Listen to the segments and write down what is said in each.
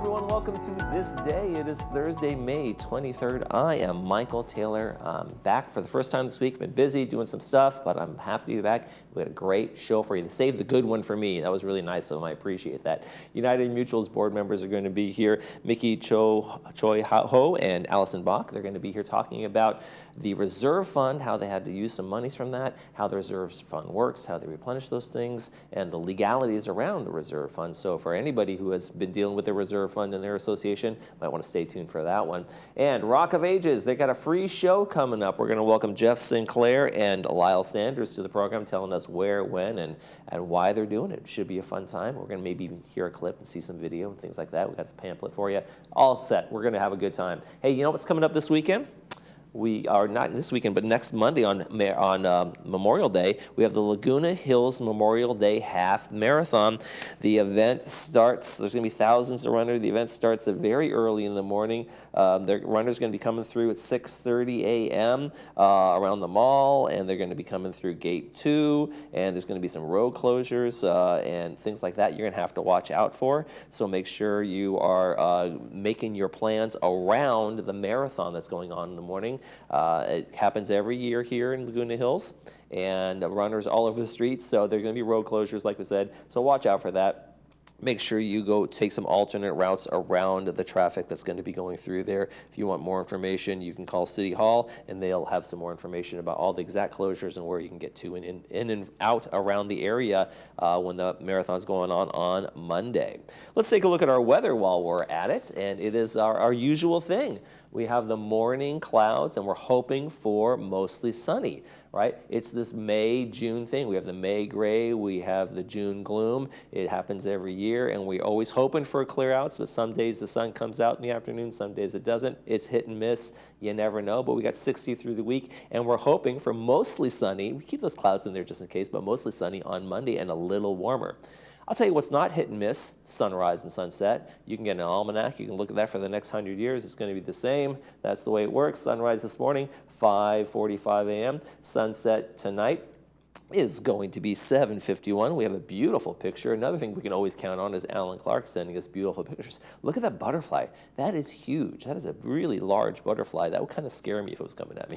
everyone. Welcome to This Day. It is Thursday, May 23rd. I am Michael Taylor. I'm back for the first time this week. Been busy doing some stuff, but I'm happy to be back. We had a great show for you. Save the good one for me. That was really nice of them. I appreciate that. United Mutual's board members are going to be here. Mickey Choi Ho and Allison Bach. They're going to be here talking about the reserve fund, how they had to use some monies from that, how the reserve fund works, how they replenish those things, and the legalities around the reserve fund. So for anybody who has been dealing with the reserve fund in their association, might want to stay tuned for that one. And Rock of Ages, they got a free show coming up. We're going to welcome Jeff Sinclair and Lyle Sanders to the program, telling us where, when, and why they're doing it. It should be a fun time. We're going to maybe even hear a clip and see some video and things like that. We got the pamphlet for you. All set. We're going to have a good time. Hey, you know what's coming up this weekend? We are not this weekend, but next Monday on Memorial Day, we have the Laguna Hills Memorial Day Half Marathon. The event starts, there's going to be thousands of runners. The event starts very early in the morning. The runners are going to be coming through at 6:30 a.m. Around the mall, and they're going to be coming through Gate 2, and there's going to be some road closures and things like that you're going to have to watch out for. So make sure you are making your plans around the marathon that's going on in the morning. It happens every year here in Laguna Hills, and runners all over the streets, so there are going to be road closures, like we said, so watch out for that. Make sure you go take some alternate routes around the traffic that's going to be going through there. If you want more information, you can call City Hall, and they'll have some more information about all the exact closures and where you can get to in and out around the area when the marathon's going on Monday. Let's take a look at our weather while we're at it, and it is our usual thing. We have the morning clouds, and we're hoping for mostly sunny, right? It's this May-June thing. We have the May gray, we have the June gloom. It happens every year, and we're always hoping for clear outs, but some days the sun comes out in the afternoon, some days it doesn't. It's hit and miss. You never know, but we got 60 through the week, and we're hoping for mostly sunny. We keep those clouds in there just in case, but mostly sunny on Monday and a little warmer. I'll tell you what's not hit and miss, sunrise and sunset. You can get an almanac. You can look at that for the next 100 years. It's going to be the same. That's the way it works. Sunrise this morning, 5:45 a.m. Sunset tonight is going to be 7:51. We have a beautiful picture. Another thing we can always count on is Alan Clark sending us beautiful pictures. Look at that butterfly. That is huge. That is a really large butterfly. That would kind of scare me if it was coming at me.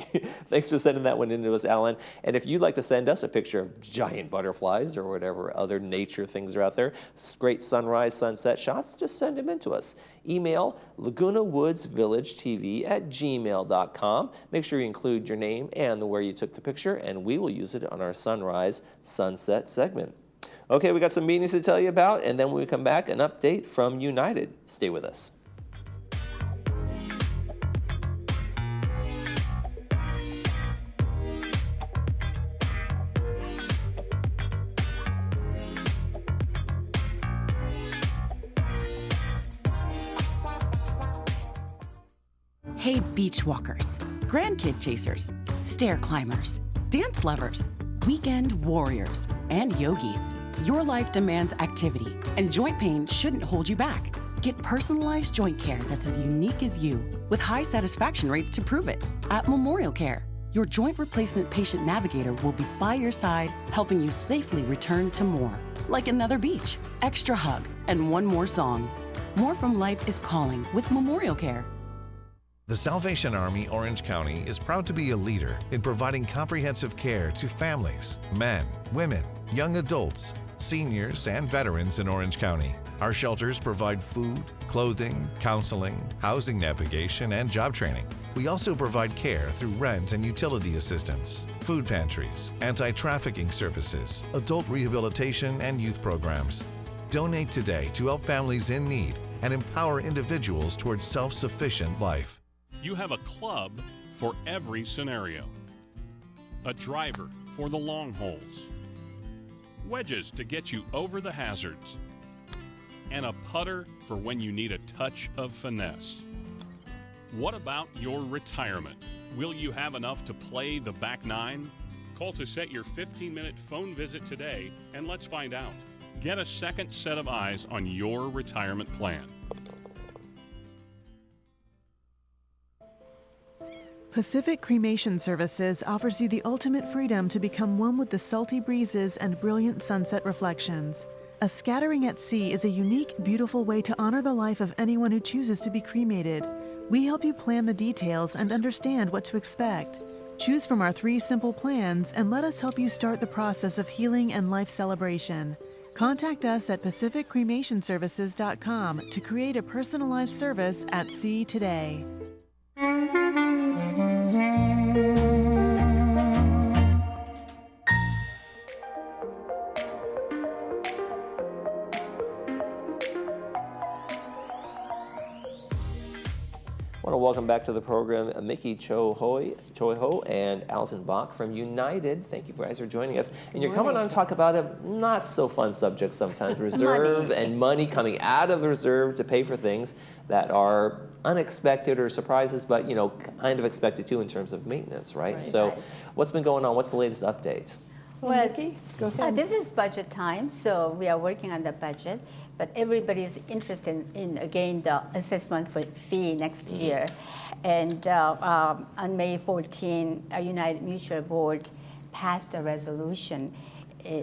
Thanks for sending that one in to us, Alan. And if you'd like to send us a picture of giant butterflies or whatever other nature things are out there, great sunrise, sunset shots, just send them in to us. Email lagunawoodsvillagetv@gmail.com. Make sure you include your name and where you took the picture, and we will use it on our sunrise sunset segment. Okay, we got some meetings to tell you about, and then when we come back, an update from United. Stay with us. Hey, beach walkers, grandkid chasers, stair climbers, dance lovers, weekend warriors, and yogis. Your life demands activity, and joint pain shouldn't hold you back. Get personalized joint care that's as unique as you, with high satisfaction rates to prove it. At Memorial Care, your joint replacement patient navigator will be by your side, helping you safely return to more. Like another beach, extra hug, and one more song. More from life is calling with Memorial Care. The Salvation Army Orange County is proud to be a leader in providing comprehensive care to families, men, women, young adults, seniors, and veterans in Orange County. Our shelters provide food, clothing, counseling, housing navigation, and job training. We also provide care through rent and utility assistance, food pantries, anti-trafficking services, adult rehabilitation, and youth programs. Donate today to help families in need and empower individuals towards self-sufficient life. You have a club for every scenario. A driver for the long holes. Wedges to get you over the hazards. And a putter for when you need a touch of finesse. What about your retirement? Will you have enough to play the back nine? Call to set your 15-minute phone visit today, and let's find out. Get a second set of eyes on your retirement plan. Pacific Cremation Services offers you the ultimate freedom to become one with the salty breezes and brilliant sunset reflections. A scattering at sea is a unique, beautiful way to honor the life of anyone who chooses to be cremated. We help you plan the details and understand what to expect. Choose from our 3 simple plans and let us help you start the process of healing and life celebration. Contact us at pacificcremationservices.com to create a personalized service at sea today. I want to welcome back to the program Mickey Choi Ho and Allison Bach from United. Thank you guys for joining us. And you're coming on to talk about a not so fun subject sometimes, reserve and money coming out of the reserve to pay for things that are unexpected or surprises, but kind of expected too in terms of maintenance, right? So what's been going on? What's the latest update? Well, Nikki, go ahead. this is budget time, so we are working on the budget. But everybody is interested in, again, the assessment fee next year. And on May 14, a United Mutual Board passed a resolution,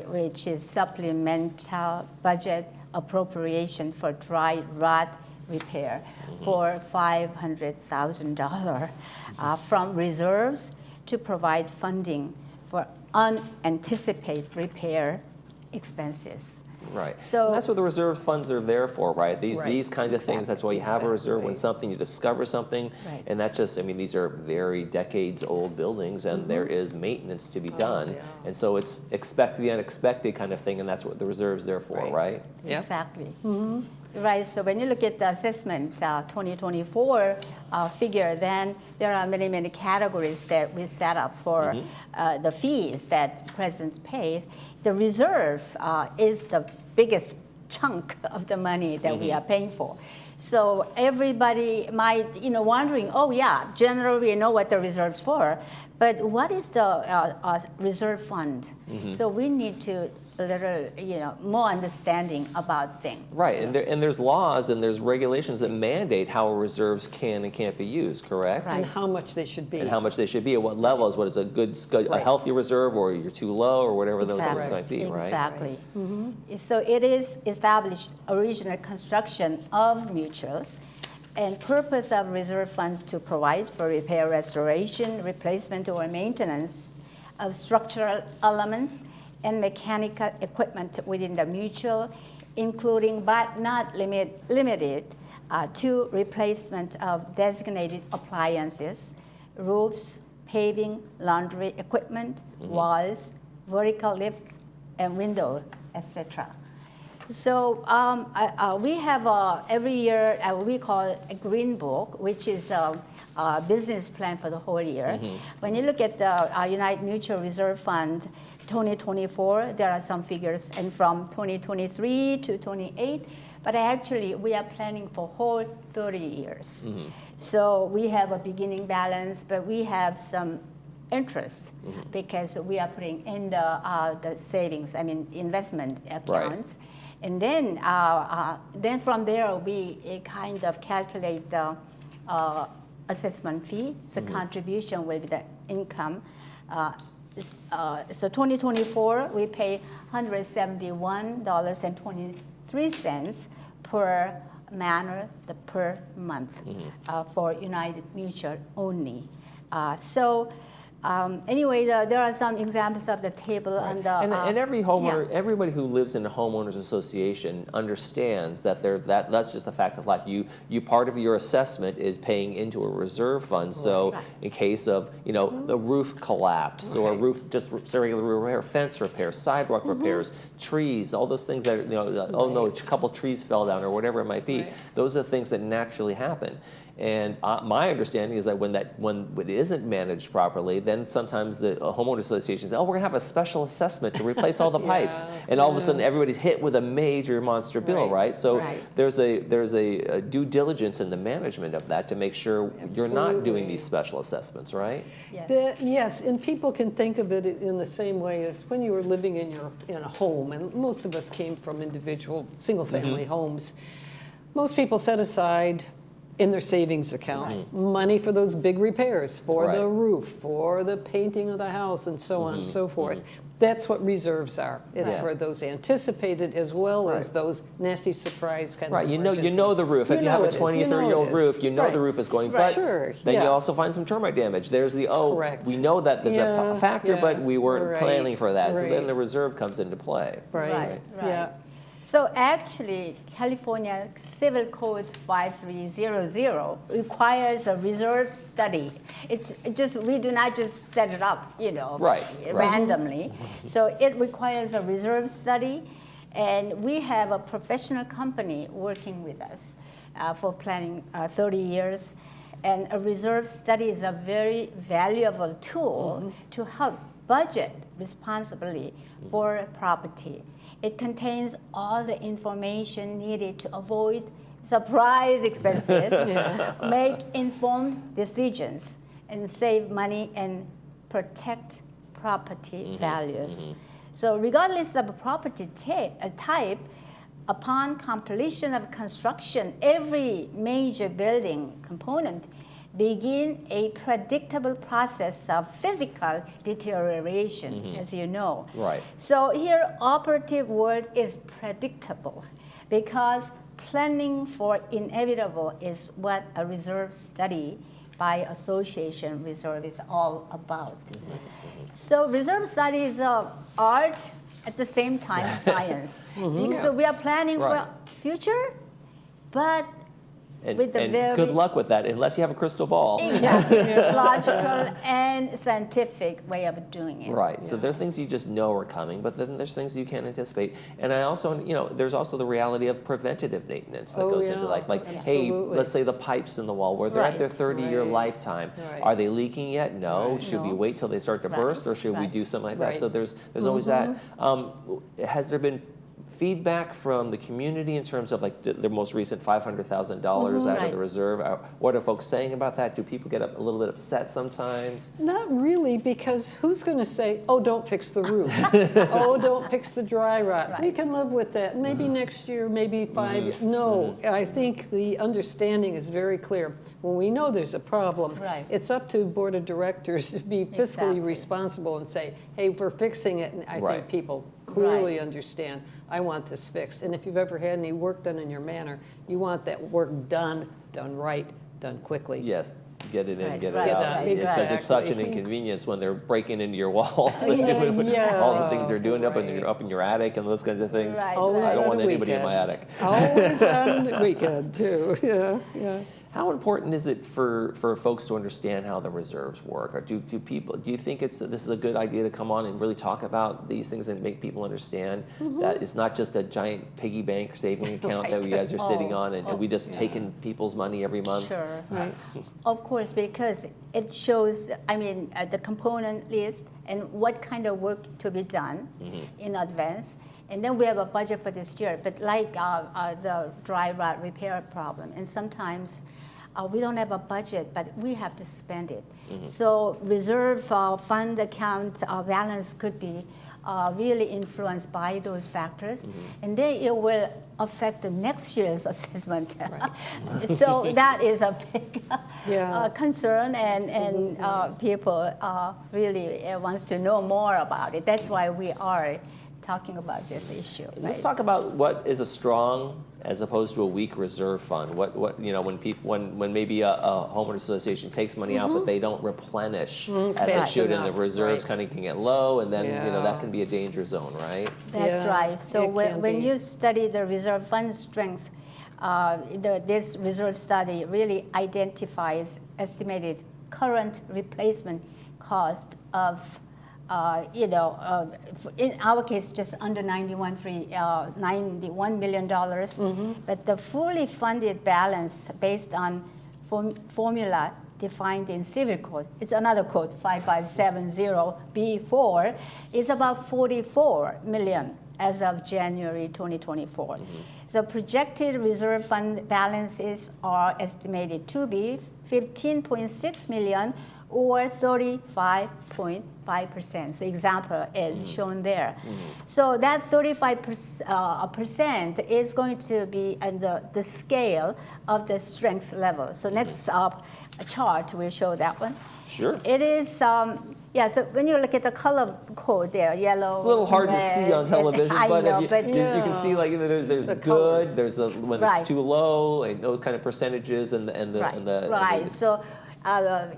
which is supplemental budget appropriation for dry rot repair for $500,000 from reserves to provide funding for unanticipated repair expenses. Right. So And that's what the reserve funds are there for, right? These kinds of things. That's why you have a reserve when you discover something. Right. And that just, these are very decades old buildings and there is maintenance to be done. And so it's expect the unexpected kind of thing, and that's what the reserve's there for, right? Exactly. Right, so when you look at the assessment 2024 figure, then there are many, many categories that we set up for the fees that presidents pay. The reserve is the biggest chunk of the money that we are paying for. So everybody might, wondering, oh yeah, generally we know what the reserve's for, but what is the reserve fund? So we need to little, more understanding about things. Right, and there's laws and there's regulations that mandate how reserves can and can't be used, correct? And how much they should be. And how much they should be, at what levels, what is a good, a healthy reserve, or you're too low, or whatever those things might be, right? Exactly. So it is established original construction of mutuals, and purpose of reserve funds to provide for repair, restoration, replacement, or maintenance of structural elements and mechanical equipment within the mutual, including but not limited to replacement of designated appliances, roofs, paving, laundry equipment, walls, vertical lifts, and windows, etc. So we have every year we call a green book, which is a business plan for the whole year. When you look at the United Mutual Reserve Fund 2024, there are some figures, and from 2023 to 28, but actually we are planning for whole 30 years. So we have a beginning balance, but we have some interest because we are putting in the savings, investment accounts. Right. And then from there, we kind of calculate the assessment fee. So contribution will be the income. So 2024, we pay $171.23 per manor per month for United Mutual only. Anyway, there are some examples of the table on the. And every homeowner, everybody who lives in a homeowners association understands that that's just a fact of life. You part of your assessment is paying into a reserve fund. So in case of the roof collapse or roof just regular repair, fence repair, sidewalk repairs, trees, all those things that a couple trees fell down or whatever it might be. Those are things that naturally happen. And my understanding is that when it isn't managed properly, then sometimes the homeowner association says, "Oh, we're going to have a special assessment to replace all the pipes," and all of a sudden everybody's hit with a major monster bill, right? So there's a due diligence in the management of that to make sure you're not doing these special assessments, right? Yes, and people can think of it in the same way as when you were living in a home, and most of us came from individual single-family homes. Most people set aside in their savings account. Money for those big repairs, for the roof, for the painting of the house, and so on and so forth. That's what reserves are. It's for those anticipated as well as those nasty surprise kind of emergencies. You know the roof. If you have a 20 or 30-year-old roof, you know the roof is going, but then you also find some termite damage. There's the, we know that there's a factor, but we weren't planning for that. So then the reserve comes into play. Right. So actually, California Civil Code 5300 requires a reserve study. We do not just set it up, randomly. So it requires a reserve study, and we have a professional company working with us for planning 30 years. And a reserve study is a very valuable tool to help budget responsibly for property. It contains all the information needed to avoid surprise expenses, make informed decisions, and save money and protect property values. So regardless of property type, upon completion of construction, every major building component begin a predictable process of physical deterioration, as you know. So here, operative word is predictable, because planning for inevitable is what a reserve study by association reserve is all about. So reserve study is art at the same time science. So we are planning for future, but And, with the and very good luck with that, unless you have a crystal ball. logical and scientific way of doing it. Right. So there are things you just know are coming, but then there's things you can't anticipate. And I also, there's also the reality of preventative maintenance that goes into hey, let's say the pipes in the wall, where they're at their 30-year lifetime. Are they leaking yet? No. Should we wait till they start to burst, or should we do something like that? So there's always that. Has there been feedback from the community in terms of the most recent $500,000 out of the reserve? What are folks saying about that? Do people get a little bit upset sometimes? Not really, because who's going to say, oh, don't fix the roof. Oh, don't fix the dry rot. We can live with that. Maybe next year, maybe 5 years. No, I think the understanding is very clear. When we know there's a problem, it's up to the board of directors to be fiscally responsible and say, hey, we're fixing it. And I think people clearly understand, I want this fixed. And if you've ever had any work done in your manor, you want that work done right, done quickly. Yes, get it in, get it out. Because it's such an inconvenience when they're breaking into your walls and doing all the things they're doing up in your attic and those kinds of things. I don't want anybody in my attic. Always on the weekend, too. How important is it for folks to understand how the reserves work? Or do you think this is a good idea to come on and really talk about these things and make people understand that it's not just a giant piggy bank saving account that you guys are sitting on and we just taking people's money every month? Sure. Of course, because it shows, the component list and what kind of work to be done in advance. And then we have a budget for this year, but the dry rot repair problem, and sometimes we don't have a budget, but we have to spend it. So reserve fund account balance could be really influenced by those factors, and then it will affect the next year's assessment. So that is a big concern, and people really wants to know more about it. That's why we are talking about this issue. Let's talk about what is a strong as opposed to a weak reserve fund. When maybe a homeowner association takes money out, but they don't replenish as they should, and the reserves kind of can get low, and then that can be a danger zone, right? That's right. So when you study the reserve fund strength, this reserve study really identifies estimated current replacement cost of in our case, just under $91 million, but the fully funded balance based on formula defined in Civil Code, it's another code, 5570B4, is about $44 million as of January 2024. So projected reserve fund balances are estimated to be $15.6 million or 35.5%. So example is shown there. So that 35% is going to be in the scale of the strength level. So next chart will show that one. Sure. It is, yeah, so when you look at the color code there, yellow, It's a little hard to see on television, I but, know, you but can see like there's The good, colors. there's the when Right. it's too low, and those kind of percentages, and the right. So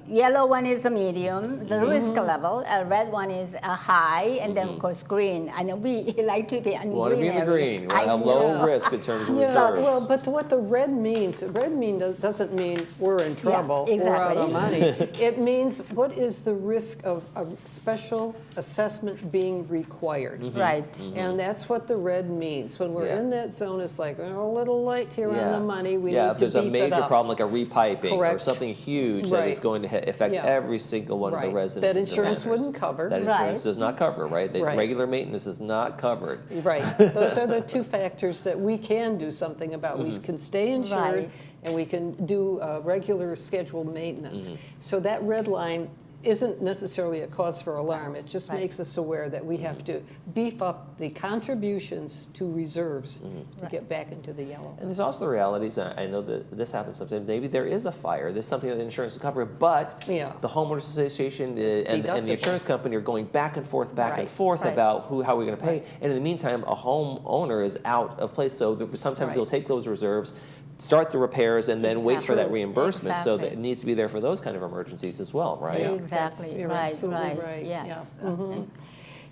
yellow one is a medium, the risk level. Red one is a high, and then of course green. And we like to be in want to green be in the area. green. You want to have low risk in terms of Yeah, reserves. well, but what the red means doesn't mean we're in trouble, we're out of money. It means what is the risk of a special assessment being required. Right. And that's what the red means. When we're Yeah. in that zone, it's like, we're a little light here on the money. We yeah, need if to there's a beef it major up. problem like a repiping or Correct. something huge that is Right. going to affect Yeah. every single one of the Right. residents. That and insurance owners. wouldn't cover. That insurance Right. does not cover, right? The Right. regular maintenance is not covered. Right. Those are the two factors that we can do something about. We can stay insured Right. and we can do regular scheduled maintenance. So that red line isn't necessarily a cause for alarm. It just Right. makes us aware that we have to beef up the contributions to reserves to get back into the yellow. And there's also the realities, and I know that this happens sometimes, maybe there is a fire, there's something that the insurance will cover, but Yeah. the homeowners association and the deductible. insurance company are going back and forth Right. Right. about how we're going to pay. And in the meantime, a homeowner is out of place, so sometimes Right. they'll take those reserves, start the repairs, and then wait for that Exactly. reimbursement. So that Exactly. it needs to be there for those kind of emergencies as well, right? Yeah. Exactly. You're Right. absolutely Right. right. Yes. Yeah.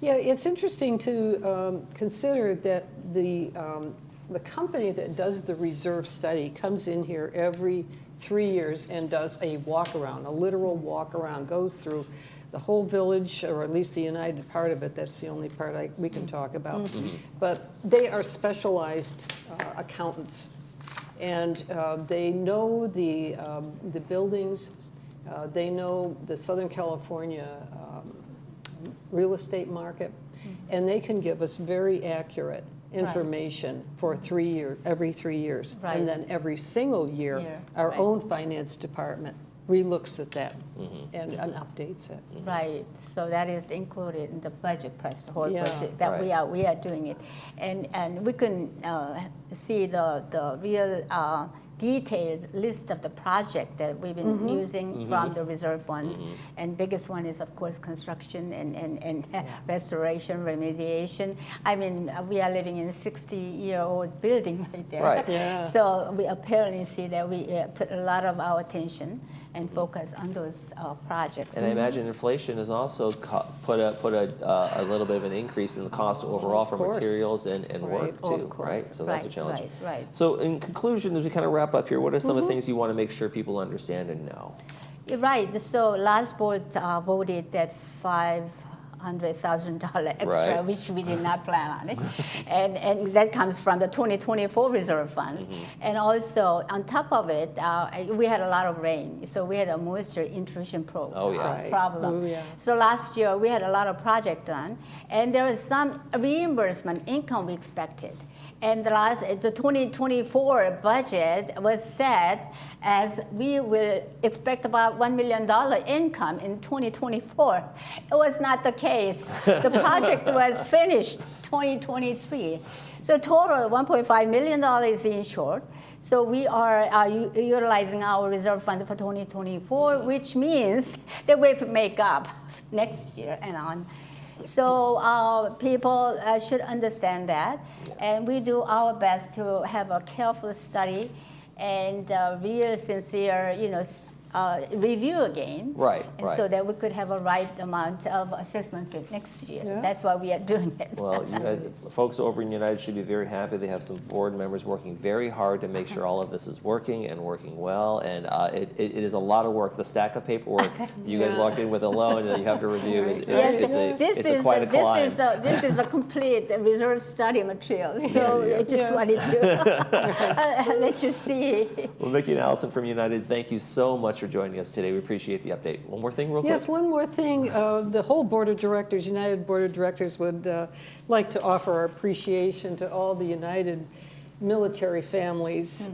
Yeah, it's interesting to consider that the company that does the reserve study comes in here every 3 years and does a walk around, a literal walk around, goes through the whole village, or at least the United part of it. That's the only part we can talk about. But they are specialized accountants, and they know the buildings. They know the Southern California real estate market, and they can give us very accurate information for every 3 years. Right. And then every single year, our Right. own finance department relooks at that and updates it. Right, so that is included in the budget press, the whole Yeah. budget, that we are doing it. And we can see the real detailed list of the project that we've been using from the reserve fund. And biggest one is, of course, construction and restoration, remediation. I mean, we are living in a 60-year-old building right there. Right. Yeah. So we apparently see that we put a lot of our attention and focus on those projects. And I imagine inflation has also put a little bit of an increase in the cost overall for course. materials and work Right. too, Of course. right? So that's a Right, challenge. right. So in conclusion, as we kind of wrap up here, what are some of the things you want to make sure people understand and know? You're right. So last board voted that $500,000 extra, Right. which we did not plan on it, and that comes from the 2024 reserve fund. And also on top of it, we had a lot of rain, so we had a moisture intrusion Oh, yeah. Right. problem. Oh, yeah. So last year we had a lot of project done, and there was some reimbursement income we expected. And the 2024 budget was set as we will expect about $1 million income in 2024. It was not the case. The project was finished 2023. So total $1.5 million is insured. So we are utilizing our reserve fund for 2024, which means that we make up next year and on. So people should understand that, and we do our best to have a careful study and real sincere, review again. Right, and right. so that we could have a right amount of assessment fee next year. Yeah. That's why we are doing it. Well, you guys, folks over in United should be very happy. They have some board members working very hard to make sure all of this is working and working well. And it is a lot of work. The stack of paperwork you guys walked in with alone that you have to review is quite a climb. This is a complete reserve study material. So Yes. I just wanted to let you see. Well, Vicki and Allison from United, thank you so much for joining us today. We appreciate the update. One more thing real quick? Yes, one more thing. The whole Board of Directors, United Board of Directors, would like to offer our appreciation to all the United military families,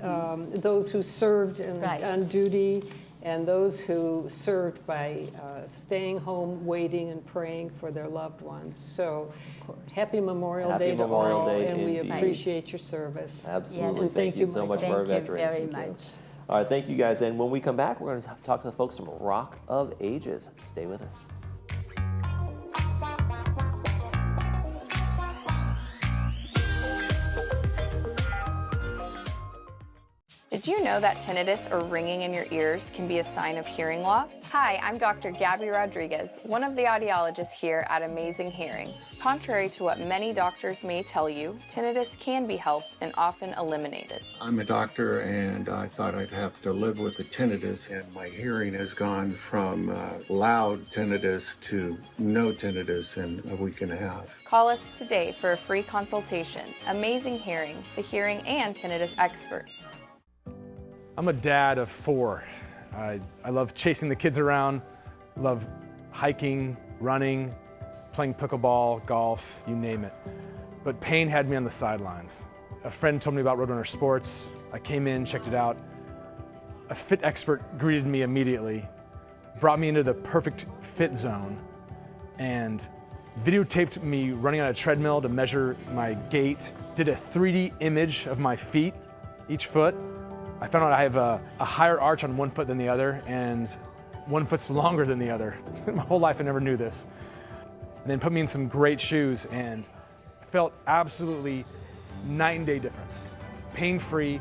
those who served Right. on duty and those who served by staying home, waiting and praying for their loved ones. So happy Memorial Happy Day to Memorial all, Day and we indeed. appreciate your service. Absolutely. Yes. Thank you so much for our Thank you veterans. very much. All right, thank you guys. And when we come back, we're going to talk to the folks from Rock of Ages. Stay with us. Did you know that tinnitus or ringing in your ears can be a sign of hearing loss? Hi, I'm Dr. Gabby Rodriguez, one of the audiologists here at Amazing Hearing. Contrary to what many doctors may tell you, tinnitus can be helped and often eliminated. I'm a doctor and I thought I'd have to live with the tinnitus, and my hearing has gone from loud tinnitus to no tinnitus in a week and a half. Call us today for a free consultation. Amazing Hearing, the hearing and tinnitus experts. I'm a dad of 4. I love chasing the kids around, love hiking, running, playing pickleball, golf, you name it. But pain had me on the sidelines. A friend told me about Roadrunner Sports. I came in, checked it out. A fit expert greeted me immediately, brought me into the perfect fit zone, and videotaped me running on a treadmill to measure my gait, did a 3D image of my feet, each foot. I found out I have a higher arch on one foot than the other, and one foot's longer than the other. My whole life I never knew this. And then put me in some great shoes, and I felt absolutely night and day difference. Pain-free.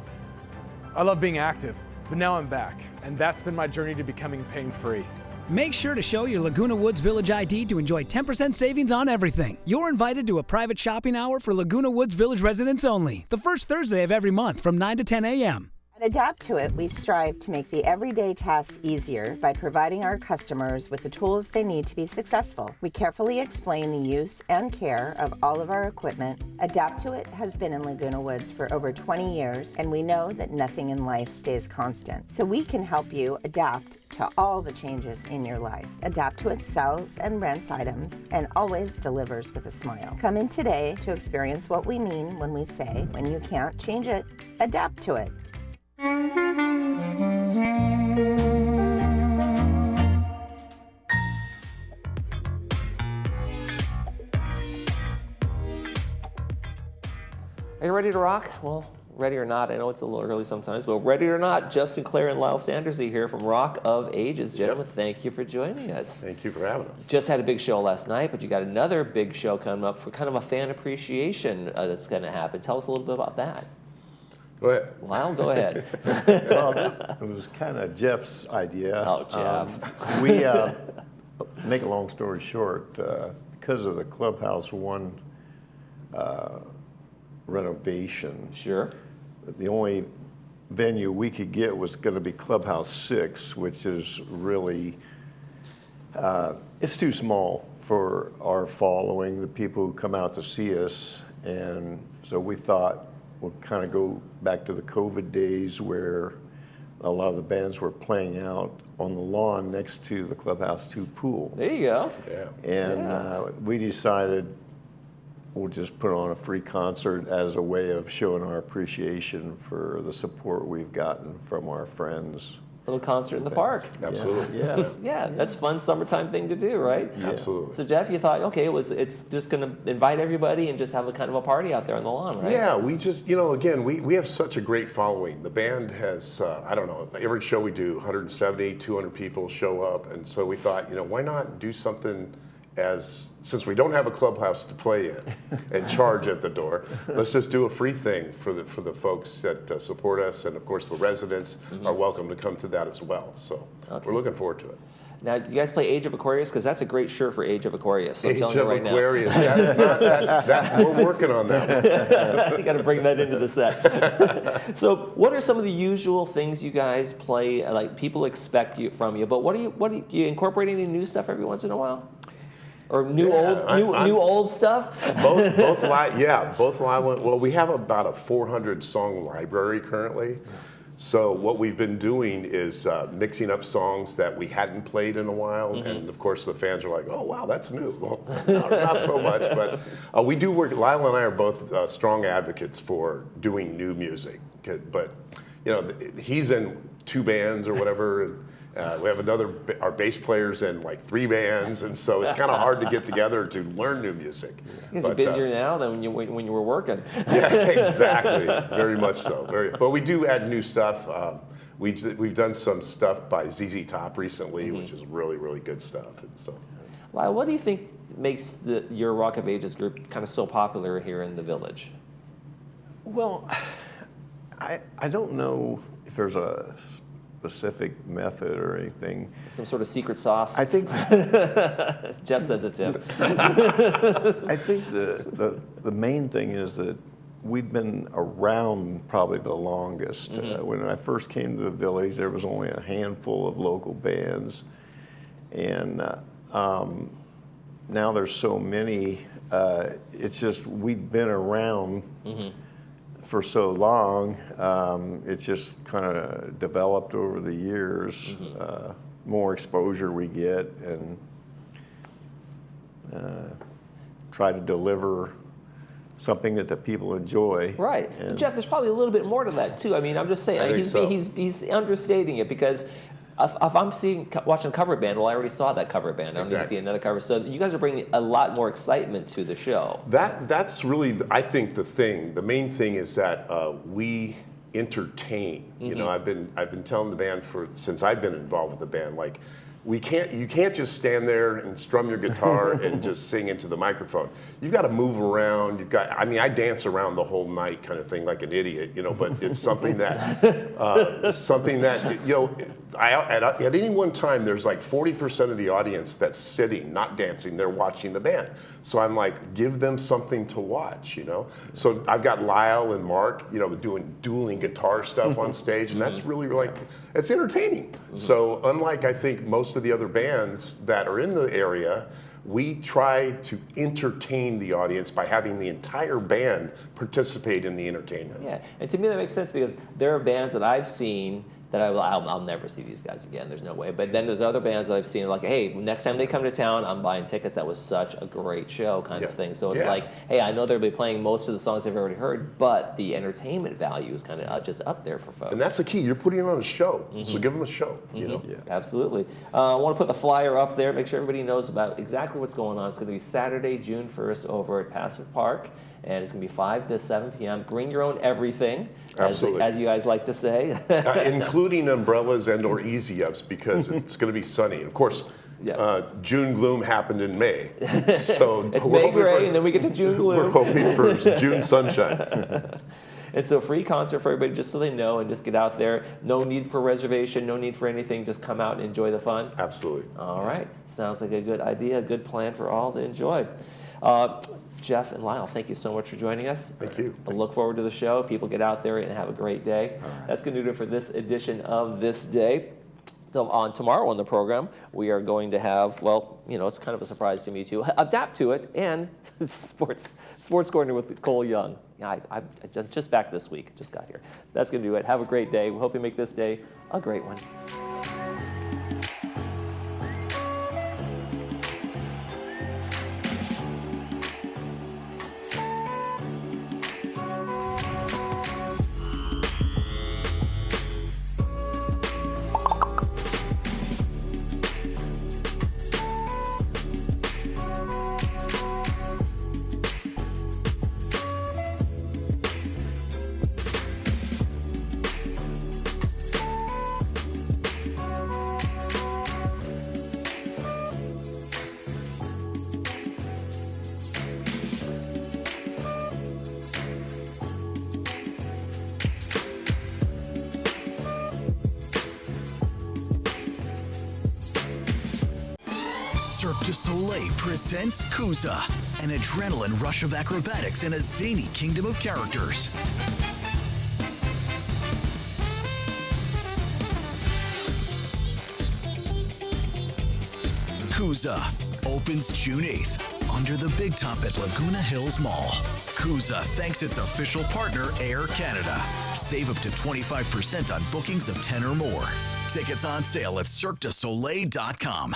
I love being active, but now I'm back, and that's been my journey to becoming pain-free. Make sure to show your Laguna Woods Village ID to enjoy 10% savings on everything. You're invited to a private shopping hour for Laguna Woods Village residents only, the first Thursday of every month from 9 to 10 a.m. At Adapt to It, we strive to make the everyday tasks easier by providing our customers with the tools they need to be successful. We carefully explain the use and care of all of our equipment. Adapt to It has been in Laguna Woods for over 20 years, and we know that nothing in life stays constant. So we can help you adapt to all the changes in your life. Adapt to It sells and rents items and always delivers with a smile. Come in today to experience what we mean when we say, when you can't change it, adapt to it. Are you ready to rock? Well, ready or not, I know it's a little early sometimes, but ready or not, Jeff Sinclair and Lyle Sanders are here from Rock of Ages. Gentlemen, thank you for joining us. Thank you for having us. Just had a big show last night, but you got another big show coming up for kind of a fan appreciation that's going to happen. Tell us a little bit about that. Go ahead. Lyle, go ahead. Well, it was kind of Jeff's idea. Oh, Jeff. We, make a long story short, because of the Clubhouse 1 renovation. Sure. The only venue we could get was going to be Clubhouse 6, which is really, it's too small for our following, the people who come out to see us. And so we thought we'll kind of go back to the COVID days where a lot of the bands were playing out on the lawn next to the Clubhouse 2 pool. There you go. Yeah. And we decided we'll just put on a free concert as a way of showing our appreciation for the support we've gotten from our friends. Little concert in the park. Absolutely. Yeah. Yeah, that's a fun summertime thing to do, right? Yeah. Absolutely. So Jeff, you thought, okay, well, it's just going to invite everybody and just have a kind of a party out there on the lawn, right? Yeah, we just, again, we have such a great following. The band has, I don't know, every show we do, 170, 200 people show up. And so we thought, why not do something since we don't have a clubhouse to play in and charge at the door, let's just do a free thing for the folks that support us, and of course the residents are welcome to come to that as well. So we're looking forward to it. Now, you guys play Age of Aquarius? Because that's a great shirt for Age of Aquarius. I'm Age telling you of right Aquarius. We're working on that. You got to bring that into the set. So, what are some of the usual things you guys play? Like people expect from you, but what do you incorporate any new stuff every once in a while? Or new old stuff? Both live. Well, we have about a 400 song library currently. So what we've been doing is mixing up songs that we hadn't played in a while, and of course the fans are like, "Oh wow, that's new." Well, not so much, but we do work. Lyle and I are both strong advocates for doing new music, but he's in 2 bands or whatever. We have our bass players in like 3 bands, and so it's kind of hard to get together to learn new music. You guys are busier now than when you were working. Yeah, exactly. Very much so. But we do add new stuff. We've done some stuff by ZZ Top recently, which is really, really good stuff. And so, Lyle, what do you think makes your Rock of Ages group kind of so popular here in the Village? Well, I don't know if there's a specific method or anything. Some sort of secret sauce? I think Jeff says it's him. I think the main thing is that we've been around probably the longest. When I first came to the Village, there was only a handful of local bands, and now there's so many. It's just we've been around for so long. It's just kind of developed over the years. More exposure we get, and try to deliver something that the people enjoy. Right. And Jeff, there's probably a little bit more to that too. I mean, I'm just saying, he's understating it, because if I'm watching cover band, well, I already saw that cover band. I'm going to see another cover. So you guys are bringing a lot more excitement to the show. That's really, I think, the main thing is that we entertain. You know, I've been telling the band since I've been involved with the band, like, you can't just stand there and strum your guitar and just sing into the microphone. You've got to move around. I dance around the whole night kind of thing like an idiot, but it's something that, at any one time, there's like 40% of the audience that's sitting, not dancing, they're watching the band. So I'm like, give them something to watch, So I've got Lyle and Mark, doing dueling guitar stuff on stage, and that's really like, it's entertaining. So unlike, I think, most of the other bands that are in the area, we try to entertain the audience by having the entire band participate in the entertainment. Yeah, and to me that makes sense, because there are bands that I've seen that I'll never see these guys again. There's no way. But then there's other bands that I've seen like, hey, next time they come to town, I'm buying tickets. That was such a great show, kind of thing. So it's like, hey, I know they'll be playing most of the songs they've already heard, but the entertainment value is kind of just up there for folks. And that's the key. You're putting on a show, so give them a show. Yeah. Absolutely. I want to put the flyer up there. Make sure everybody knows about exactly what's going on. It's going to be Saturday, June 1st, over at Passive Park. And it's going to be 5 to 7 p.m. Bring your own everything, as you guys like to say. Including umbrellas and or easy-ups, because it's going to be sunny. Of course, June gloom happened in May. So it's May gray, and then we get to June gloom. We're hoping for June sunshine. And so free concert for everybody, just so they know, and just get out there. No need for reservation, no need for anything. Just come out and enjoy the fun. Absolutely. All right. Sounds like a good idea, a good plan for all to enjoy. Jeff and Lyle, thank you so much for joining us. Thank you. I look forward to the show. People get out there and have a great day. That's going to do it for this edition of This Day. So tomorrow on the program, we are going to have, well, it's kind of a surprise to me too, adapt to it, and sports corner with Cole Young. Yeah, I just back this week, just got here. That's going to do it. Have a great day. We hope you make this day a great one. Cirque du Soleil presents Kuza, an adrenaline rush of acrobatics and a zany kingdom of characters. Kuza opens June 8th under the Big Top at Laguna Hills Mall. Kuza thanks its official partner, Air Canada. Save up to 25% on bookings of 10 or more. Tickets on sale at CirqueDuSoleil.com.